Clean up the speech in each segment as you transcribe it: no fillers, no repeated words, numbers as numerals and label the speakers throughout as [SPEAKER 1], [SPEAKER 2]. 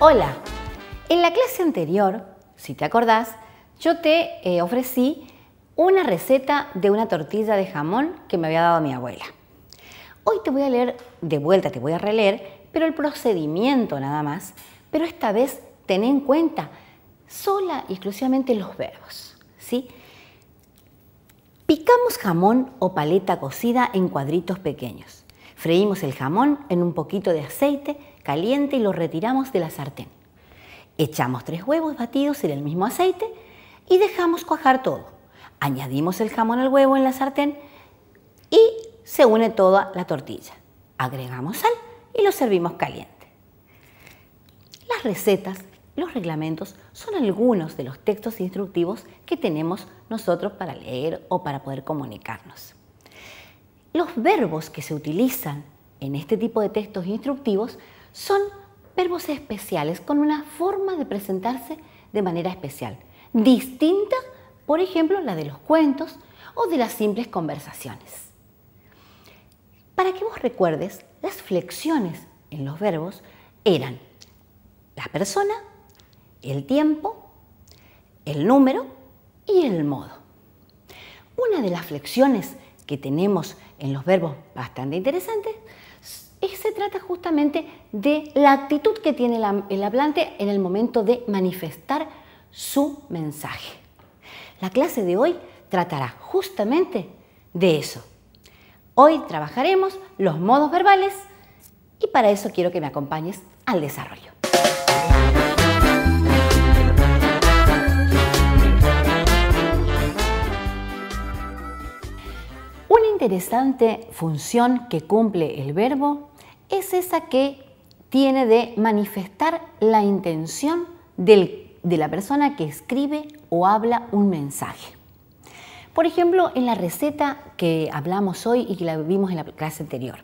[SPEAKER 1] Hola, en la clase anterior, si te acordás, yo te ofrecí una receta de una tortilla de jamón que me había dado mi abuela. Hoy te voy a leer de vuelta, te voy a releer, pero el procedimiento nada más, pero esta vez ten en cuenta sola y exclusivamente los verbos, ¿sí? Picamos jamón o paleta cocida en cuadritos pequeños. Freímos el jamón en un poquito de aceite caliente y lo retiramos de la sartén. Echamos 3 huevos batidos en el mismo aceite y dejamos cuajar todo. Añadimos el jamón al huevo en la sartén y se une toda la tortilla. Agregamos sal y lo servimos caliente. Las recetas, los reglamentos son algunos de los textos instructivos que tenemos nosotros para leer o para poder comunicarnos. Los verbos que se utilizan en este tipo de textos instructivos son verbos especiales con una forma de presentarse de manera especial, distinta, por ejemplo, la de los cuentos o de las simples conversaciones. Para que vos recuerdes, las flexiones en los verbos eran la persona, el tiempo, el número y el modo. Una de las flexiones que tenemos en los verbos bastante interesantes se trata justamente de la actitud que tiene el hablante en el momento de manifestar su mensaje. La clase de hoy tratará justamente de eso. Hoy trabajaremos los modos verbales y para eso quiero que me acompañes al desarrollo. Una interesante función que cumple el verbo es esa que tiene de manifestar la intención de la persona que escribe o habla un mensaje. Por ejemplo, en la receta que hablamos hoy y que la vimos en la clase anterior,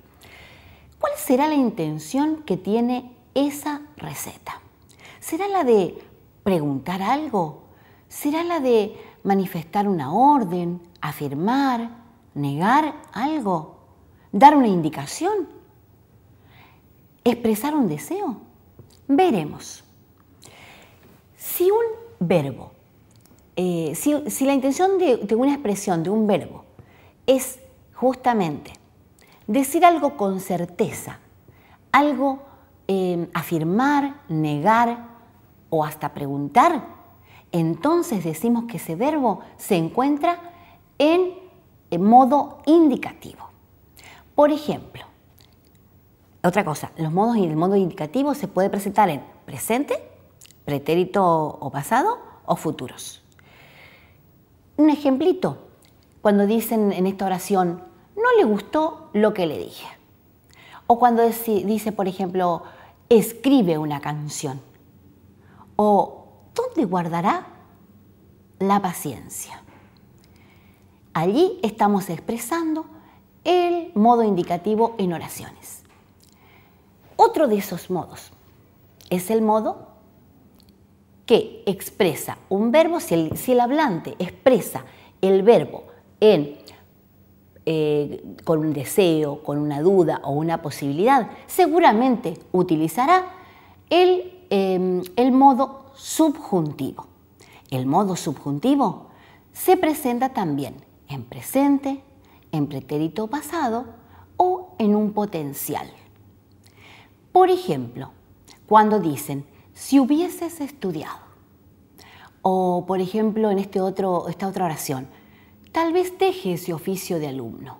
[SPEAKER 1] ¿cuál será la intención que tiene esa receta? ¿Será la de preguntar algo? ¿Será la de manifestar una orden, afirmar, negar algo, dar una indicación, expresar un deseo? Veremos. Si un verbo, si la intención de una expresión, de un verbo, es justamente decir algo con certeza, algo afirmar, negar o hasta preguntar, entonces decimos que ese verbo se encuentra en modo indicativo. Por ejemplo, otra cosa, el modo indicativo se puede presentar en presente, pretérito o pasado o futuros. Un ejemplito, cuando dicen en esta oración, no le gustó lo que le dije. O cuando dice, por ejemplo, escribe una canción. O, ¿dónde guardará la paciencia? Allí estamos expresando el modo indicativo en oraciones. Otro de esos modos es el modo que expresa un verbo, si el hablante expresa el verbo con un deseo, con una duda o una posibilidad, seguramente utilizará el modo subjuntivo. El modo subjuntivo se presenta también en presente, en pretérito pasado o en un potencial. Por ejemplo, cuando dicen, si hubieses estudiado, o por ejemplo en esta otra oración, tal vez deje ese oficio de alumno.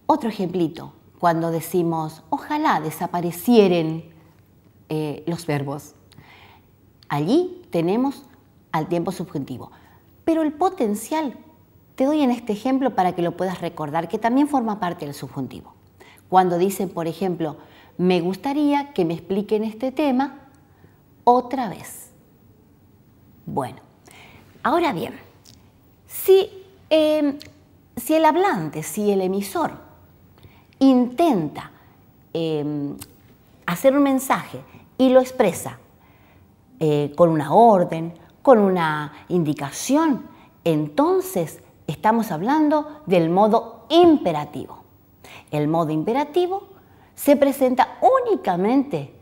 [SPEAKER 1] Otro ejemplito, cuando decimos, ojalá desaparecieran los verbos. Allí tenemos al tiempo subjuntivo, pero el potencial te doy en este ejemplo para que lo puedas recordar, que también forma parte del subjuntivo. Cuando dicen, por ejemplo, me gustaría que me expliquen este tema otra vez. Bueno, ahora bien, si el hablante, si el emisor intenta hacer un mensaje y lo expresa con una orden, con una indicación, entonces estamos hablando del modo imperativo. El modo imperativo se presenta únicamente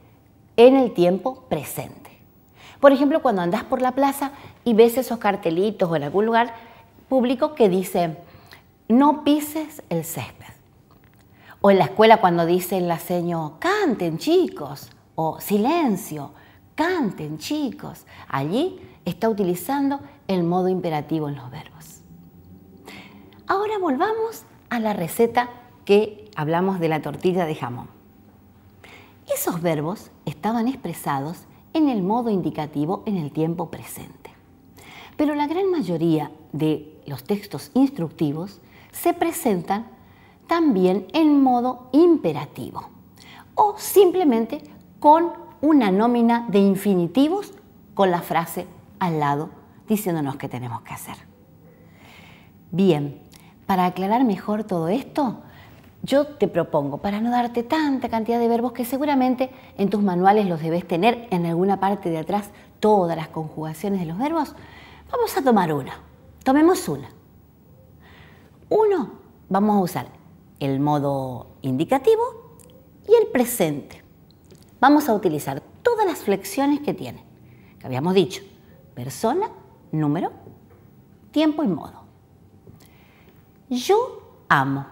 [SPEAKER 1] en el tiempo presente. Por ejemplo, cuando andás por la plaza y ves esos cartelitos o en algún lugar público que dice no pises el césped. O en la escuela cuando dicen la seño, canten chicos, o silencio, canten chicos. Allí está utilizando el modo imperativo en los verbos. Ahora volvamos a la receta que hablamos de la tortilla de jamón. Esos verbos estaban expresados en el modo indicativo en el tiempo presente. Pero la gran mayoría de los textos instructivos se presentan también en modo imperativo o simplemente con una nómina de infinitivos con la frase al lado diciéndonos qué tenemos que hacer. Bien, para aclarar mejor todo esto, yo te propongo, para no darte tanta cantidad de verbos que seguramente en tus manuales los debes tener en alguna parte de atrás, todas las conjugaciones de los verbos, vamos a tomar una. Tomemos una. Uno, vamos a usar el modo indicativo y el presente. Vamos a utilizar todas las flexiones que tiene, que habíamos dicho, persona, número, tiempo y modo. Yo amo.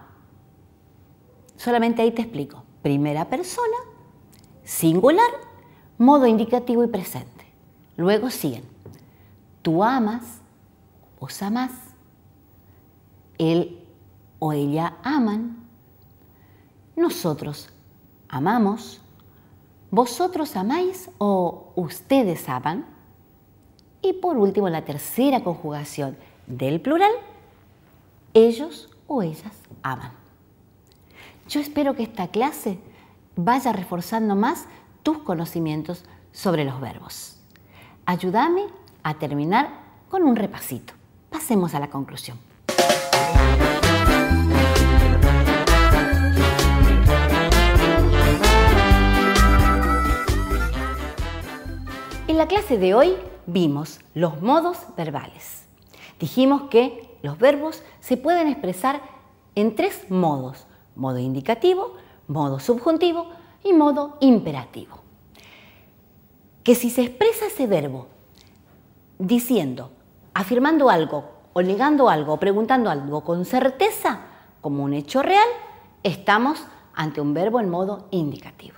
[SPEAKER 1] Solamente ahí te explico. Primera persona, singular, modo indicativo y presente. Luego siguen. Tú amas, vos amás, él o ella aman, nosotros amamos, vosotros amáis o ustedes aman. Y por último, la tercera conjugación del plural, ellos o ellas aman. Yo espero que esta clase vaya reforzando más tus conocimientos sobre los verbos. Ayúdame a terminar con un repasito. Pasemos a la conclusión. En la clase de hoy vimos los modos verbales. Dijimos que los verbos se pueden expresar en tres modos: modo indicativo, modo subjuntivo y modo imperativo. Que si se expresa ese verbo diciendo, afirmando algo o negando algo o preguntando algo con certeza como un hecho real, estamos ante un verbo en modo indicativo.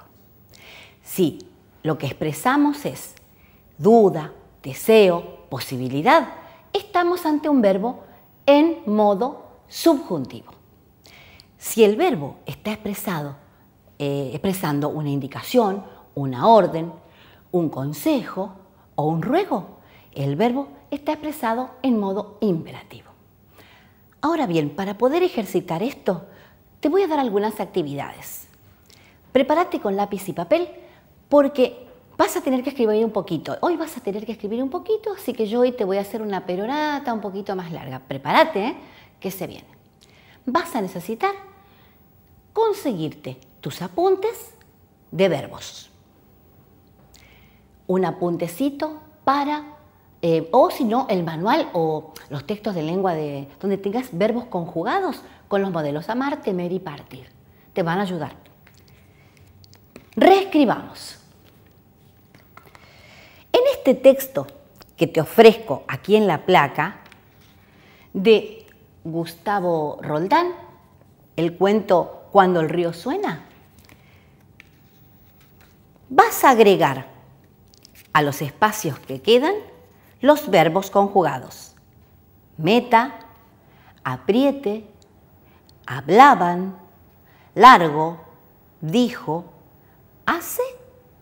[SPEAKER 1] Si lo que expresamos es duda, deseo, posibilidad, estamos ante un verbo en modo subjuntivo. Si el verbo está expresando una indicación, una orden, un consejo o un ruego, el verbo está expresado en modo imperativo. Ahora bien, para poder ejercitar esto, te voy a dar algunas actividades. Prepárate con lápiz y papel porque vas a tener que escribir un poquito. Hoy vas a tener que escribir un poquito, así que yo hoy te voy a hacer una perorata un poquito más larga. Prepárate, que se viene. Vas a necesitar conseguirte tus apuntes de verbos. Un apuntecito para, o si no, el manual o los textos de lengua donde tengas verbos conjugados con los modelos amar, temer y partir. Te van a ayudar. Reescribamos. En este texto que te ofrezco aquí en la placa de Gustavo Roldán, el cuento Cuando el río suena, vas a agregar a los espacios que quedan los verbos conjugados. Meta, apriete, hablaban, largo, dijo, hace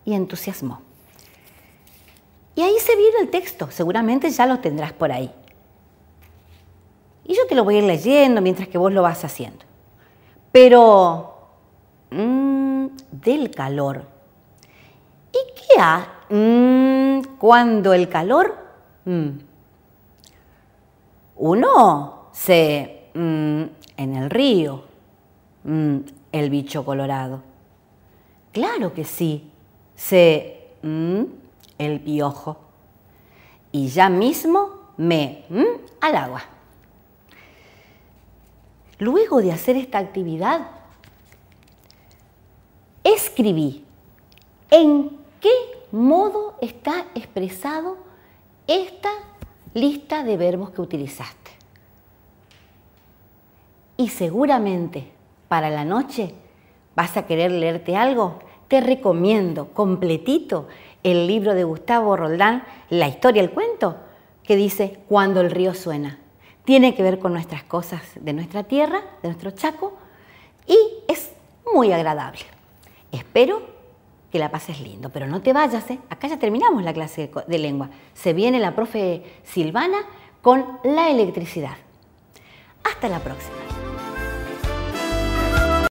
[SPEAKER 1] y entusiasmó. Y ahí se viene el texto, seguramente ya lo tendrás por ahí. Y yo te lo voy a ir leyendo mientras que vos lo vas haciendo. Pero, del calor. ¿Y qué cuando el calor? Uno se en el río, el bicho colorado. Claro que sí, se el piojo. Y ya mismo me al agua. Luego de hacer esta actividad, escribí en qué modo está expresado esta lista de verbos que utilizaste. Y seguramente para la noche vas a querer leerte algo. Te recomiendo completito el libro de Gustavo Roldán, La historia, el cuento, que dice Cuando el río suena. Tiene que ver con nuestras cosas de nuestra tierra, de nuestro Chaco, y es muy agradable. Espero que la pases lindo, pero no te vayas, ¿eh? Acá ya terminamos la clase de lengua. Se viene la profe Silvana con la electricidad. Hasta la próxima.